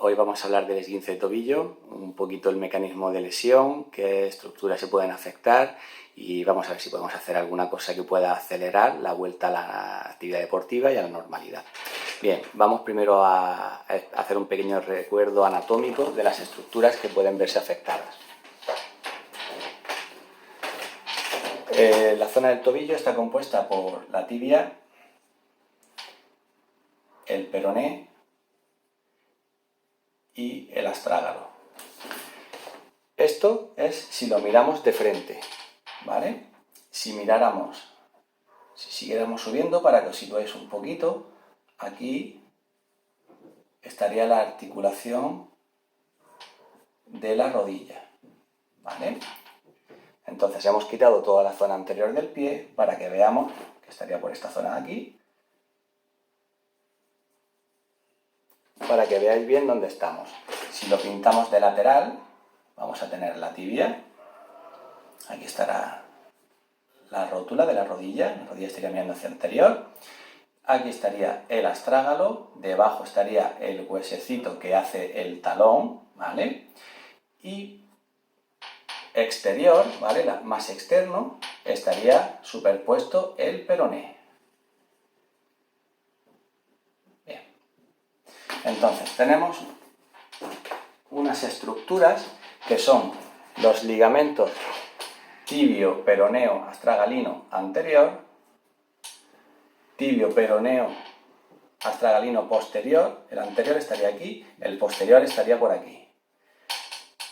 Hoy vamos a hablar del esguince de tobillo, un poquito el mecanismo de lesión, qué estructuras se pueden afectar y vamos a ver si podemos hacer alguna cosa que pueda acelerar la vuelta a la actividad deportiva y a la normalidad. Bien, vamos primero a hacer un pequeño recuerdo anatómico de las estructuras que pueden verse afectadas. La zona del tobillo está compuesta por la tibia, el peroné y el astrágalo. Esto es si lo miramos de frente, ¿vale? Si siguiéramos subiendo, para que os situéis un poquito, aquí estaría la articulación de la rodilla, ¿vale? Entonces hemos quitado toda la zona anterior del pie para que veamos que estaría por esta zona de aquí, para que veáis bien dónde estamos. Si lo pintamos de lateral, vamos a tener la tibia, aquí estará la rótula de la rodilla estaría mirando hacia el anterior, aquí estaría el astrágalo, debajo estaría el huesecito que hace el talón, ¿vale? Y exterior, ¿vale? Más externo, estaría superpuesto el peroné. Bien. Entonces, tenemos unas estructuras que son los ligamentos tibio, peroneo, astragalino anterior, tibio, peroneo, astragalino posterior, el anterior estaría aquí, el posterior estaría por aquí.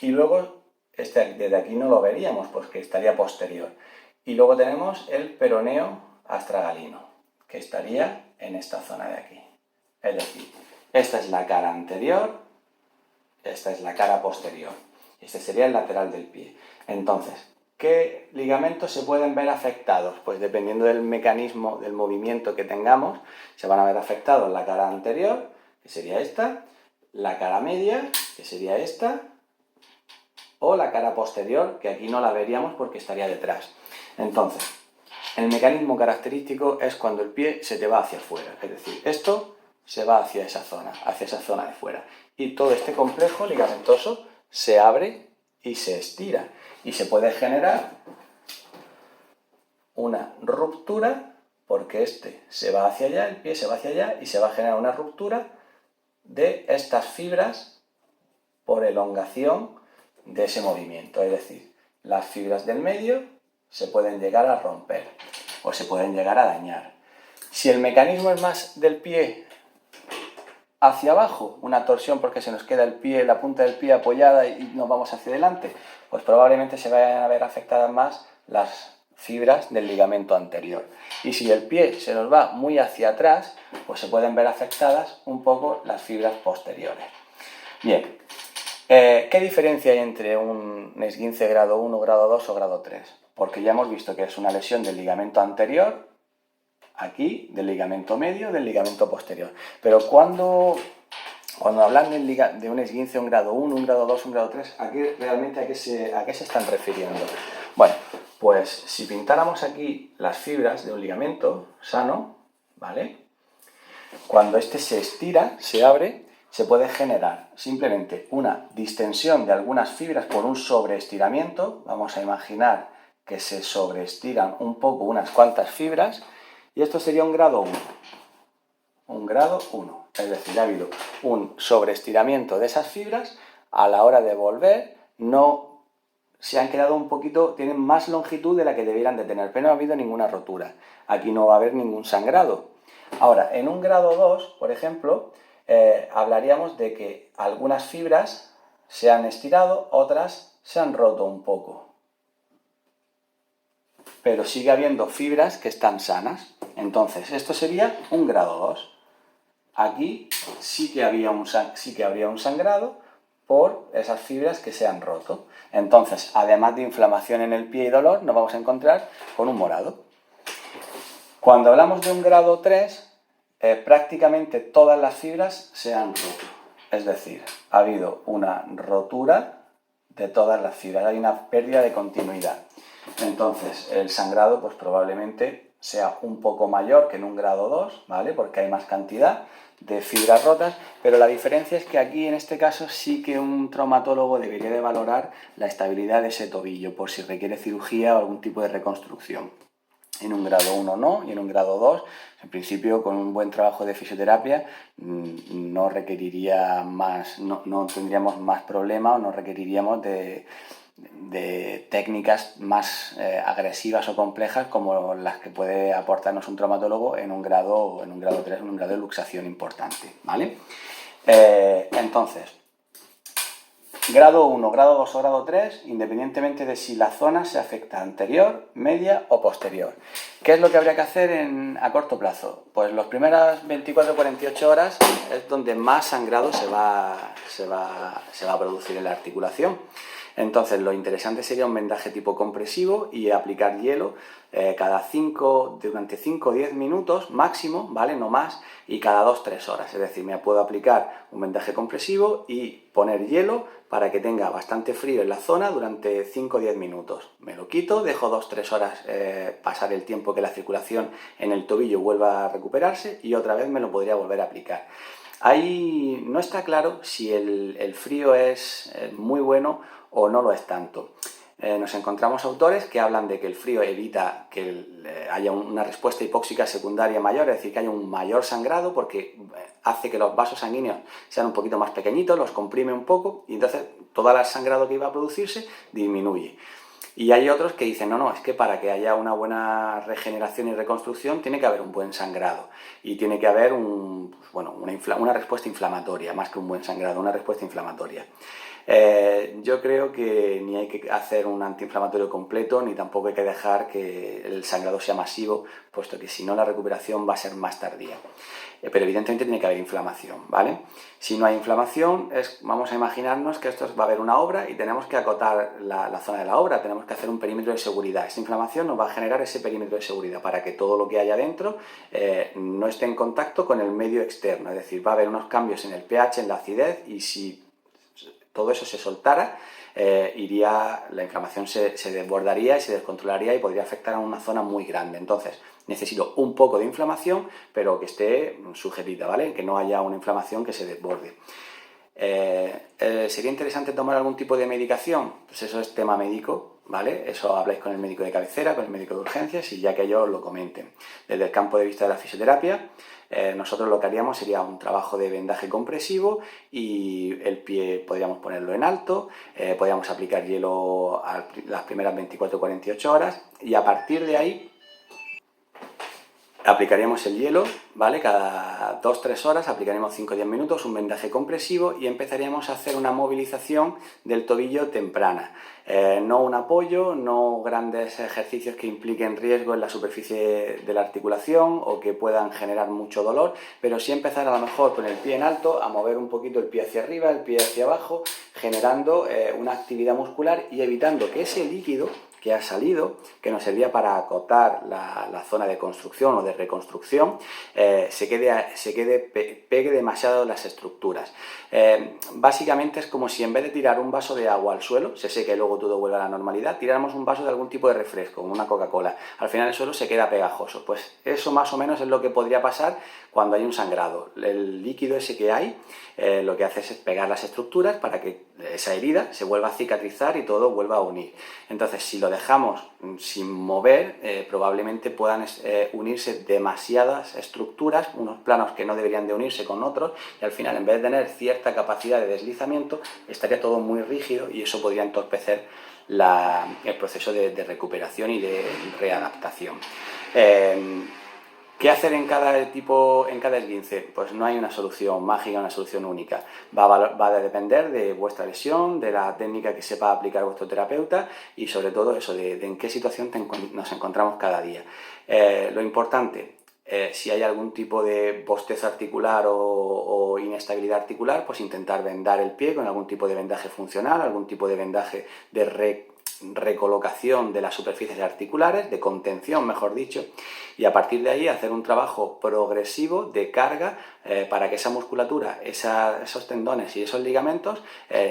Y luego, desde aquí no lo veríamos porque estaría posterior. Y luego tenemos el peroneo astragalino, que estaría en esta zona de aquí. Es decir, esta es la cara anterior, esta es la cara posterior. Este sería el lateral del pie. Entonces, ¿qué ligamentos se pueden ver afectados? Pues dependiendo del mecanismo del movimiento que tengamos, se van a ver afectados la cara anterior, que sería esta, la cara media, que sería esta, o la cara posterior, que aquí no la veríamos porque estaría detrás. Entonces, el mecanismo característico es cuando el pie se te va hacia afuera, es decir, esto se va hacia esa zona de fuera. Y todo este complejo ligamentoso se abre y se estira. Y se puede generar una ruptura, porque este se va hacia allá, el pie se va hacia allá, y se va a generar una ruptura de estas fibras por elongación de ese movimiento. Es decir, las fibras del medio se pueden llegar a romper o se pueden llegar a dañar. Si el mecanismo es más del pie hacia abajo, una torsión porque se nos queda el pie, la punta del pie apoyada y nos vamos hacia adelante, pues probablemente se vayan a ver afectadas más las fibras del ligamento anterior. Y si el pie se nos va muy hacia atrás, pues se pueden ver afectadas un poco las fibras posteriores. Bien, ¿qué diferencia hay entre un esguince grado 1, grado 2 o grado 3? Porque ya hemos visto que es una lesión del ligamento anterior, aquí, del ligamento medio, del ligamento posterior. Pero cuando hablan de un esguince, un grado 1, un grado 2, un grado 3, ¿realmente a qué se están refiriendo? Bueno, pues si pintáramos aquí las fibras de un ligamento sano, ¿vale? Cuando este se estira, se abre, se puede generar simplemente una distensión de algunas fibras por un sobreestiramiento. Vamos a imaginar que se sobreestiran un poco unas cuantas fibras, y esto sería un grado 1. Un grado 1. Es decir, ha habido un sobreestiramiento de esas fibras, a la hora de volver no se han quedado un poquito, tienen más longitud de la que debieran de tener, pero no ha habido ninguna rotura. Aquí no va a haber ningún sangrado. Ahora, en un grado 2, por ejemplo, hablaríamos de que algunas fibras se han estirado, otras se han roto un poco. Pero sigue habiendo fibras que están sanas. Entonces, esto sería un grado 2. Aquí sí que habría un sangrado por esas fibras que se han roto. Entonces, además de inflamación en el pie y dolor, nos vamos a encontrar con un morado. Cuando hablamos de un grado 3, prácticamente todas las fibras se han roto. Es decir, ha habido una rotura de todas las fibras, hay una pérdida de continuidad. Entonces, el sangrado pues probablemente sea un poco mayor que en un grado 2, ¿vale? Porque hay más cantidad de fibras rotas, pero la diferencia es que aquí en este caso sí que un traumatólogo debería de valorar la estabilidad de ese tobillo por si requiere cirugía o algún tipo de reconstrucción. En un grado 1 no, y en un grado 2, en principio con un buen trabajo de fisioterapia no requeriría más, no tendríamos más problema o no requeriríamos de técnicas más agresivas o complejas como las que puede aportarnos un traumatólogo en un grado 3, en un grado de luxación importante, ¿vale? Entonces, grado 1, grado 2 o grado 3, independientemente de si la zona se afecta anterior, media o posterior. ¿Qué es lo que habría que hacer a corto plazo? Pues las primeras 24-48 horas es donde más sangrado se va a producir en la articulación. Entonces lo interesante sería un vendaje tipo compresivo y aplicar hielo durante 5 o 10 minutos máximo, ¿vale? No más, y cada 2-3 horas. Es decir, me puedo aplicar un vendaje compresivo y poner hielo para que tenga bastante frío en la zona durante 5 o 10 minutos. Me lo quito, dejo 2-3 horas pasar el tiempo que la circulación en el tobillo vuelva a recuperarse y otra vez me lo podría volver a aplicar. Ahí no está claro si el frío es muy bueno o no lo es tanto. Nos encontramos autores que hablan de que el frío evita que haya una respuesta hipóxica secundaria mayor, es decir, que haya un mayor sangrado porque hace que los vasos sanguíneos sean un poquito más pequeñitos, los comprime un poco y entonces todo el sangrado que iba a producirse disminuye. Y hay otros que dicen, no, es que para que haya una buena regeneración y reconstrucción tiene que haber un buen sangrado y tiene que haber una respuesta inflamatoria, más que un buen sangrado, una respuesta inflamatoria. Yo creo que ni hay que hacer un antiinflamatorio completo, ni tampoco hay que dejar que el sangrado sea masivo, puesto que si no la recuperación va a ser más tardía. Pero evidentemente tiene que haber inflamación, ¿vale? Si no hay inflamación, vamos a imaginarnos que esto va a haber una obra y tenemos que acotar la zona de la obra, tenemos que hacer un perímetro de seguridad. Esa inflamación nos va a generar ese perímetro de seguridad para que todo lo que haya dentro no esté en contacto con el medio externo, es decir, va a haber unos cambios en el pH, en la acidez, y si todo eso se soltara, la inflamación se desbordaría y se descontrolaría y podría afectar a una zona muy grande. Entonces, necesito un poco de inflamación, pero que esté sujetita, ¿vale? Que no haya una inflamación que se desborde. ¿Sería interesante tomar algún tipo de medicación? Pues eso es tema médico, ¿vale? Eso habláis con el médico de cabecera, con el médico de urgencias y ya que ellos lo comenten. Desde el campo de vista de la fisioterapia, nosotros lo que haríamos sería un trabajo de vendaje compresivo y el pie podríamos ponerlo en alto, podríamos aplicar hielo las primeras 24-48 horas y a partir de ahí aplicaríamos el hielo, ¿vale? Cada 2-3 horas aplicaríamos 5 o 10 minutos un vendaje compresivo y empezaríamos a hacer una movilización del tobillo temprana. No un apoyo, no grandes ejercicios que impliquen riesgo en la superficie de la articulación o que puedan generar mucho dolor, pero sí empezar a lo mejor con el pie en alto a mover un poquito el pie hacia arriba, el pie hacia abajo, generando una actividad muscular y evitando que ese líquido que ha salido, que nos servía para acotar la zona de construcción o de reconstrucción, pegue demasiado las estructuras. Básicamente es como si en vez de tirar un vaso de agua al suelo, se seque y luego todo vuelve a la normalidad, tiráramos un vaso de algún tipo de refresco, una Coca-Cola. Al final el suelo se queda pegajoso. Pues eso más o menos es lo que podría pasar cuando hay un sangrado. El líquido ese que hay lo que hace es pegar las estructuras para que esa herida se vuelva a cicatrizar y todo vuelva a unir. Entonces, si lo dejamos sin mover, probablemente puedan unirse demasiadas estructuras, unos planos que no deberían de unirse con otros, y al final, en vez de tener cierta capacidad de deslizamiento, estaría todo muy rígido y eso podría entorpecer el proceso de recuperación y de readaptación. ¿Qué hacer en cada esguince? Pues no hay una solución mágica, una solución única. Va a depender de vuestra lesión, de la técnica que sepa aplicar vuestro terapeuta y sobre todo eso, de en qué situación nos encontramos cada día. Lo importante, si hay algún tipo de bostezo articular o inestabilidad articular, pues intentar vendar el pie con algún tipo de vendaje funcional, algún tipo de vendaje de recolocación de las superficies articulares, de contención mejor dicho, y a partir de ahí hacer un trabajo progresivo de carga para que esa musculatura, esos tendones y esos ligamentos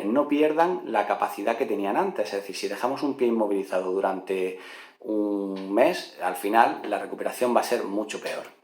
no pierdan la capacidad que tenían antes. Es decir, si dejamos un pie inmovilizado durante un mes, al final la recuperación va a ser mucho peor.